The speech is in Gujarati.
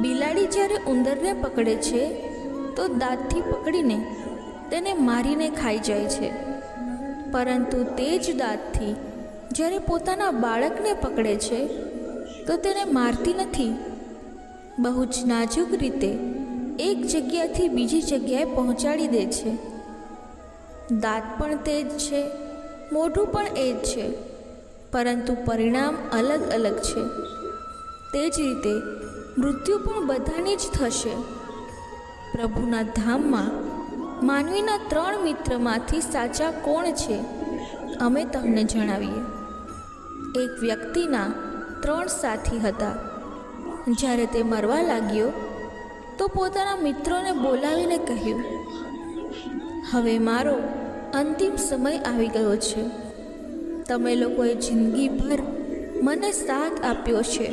બિલાડી જ્યારે ઉંદરને પકડે છે તો દાંતથી પકડીને તેને મારીને ખાઈ જાય છે, પરંતુ તે જ દાંતથી જ્યારે પોતાના બાળકને પકડે છે તો તેને મારતી નથી. બહુ જ નાજુક રીતે એક જગ્યાથી બીજી જગ્યાએ પહોંચાડી દે છે. દાંત પણ તે જ છે, મોઢું પણ એ જ છે, પરંતુ પરિણામ અલગ અલગ છે. તે જ રીતે મૃત્યુ પણ બધાની જ થશે. પ્રભુના ધામમાં માનવીના 3 મિત્રમાંથી સાચા કોણ છે, અમે તમને જણાવીએ. એક વ્યક્તિના 3 સાથી હતા. જ્યારે તે મરવા લાગ્યો તો પોતાના મિત્રોને બોલાવીને કહ્યું, હવે મારો અંતિમ સમય આવી ગયો છે. તમે લોકોએ જિંદગીભર મને સાથ આપ્યો છે,